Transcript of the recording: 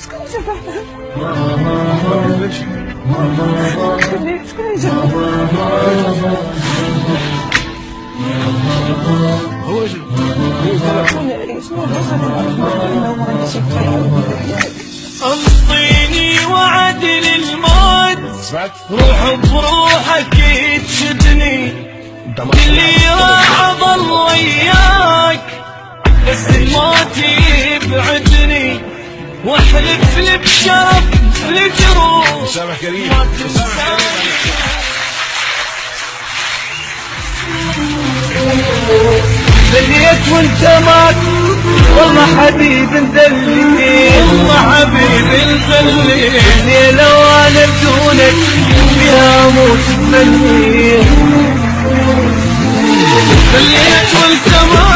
شكون اللي جاب شكون اللي جاب هو انطيني وعد للموت، روح بروحك تشدني، اللي راح اظل وياك بس الموت يبعدني، واحلف لي بشرف الجروح مسامح كريم. ما تنساني. بليت وانت مات والله حبيب مذلي، والله حبيب مذلي، الليلة وانا بدونك بها اموت مني. بليت وانت مات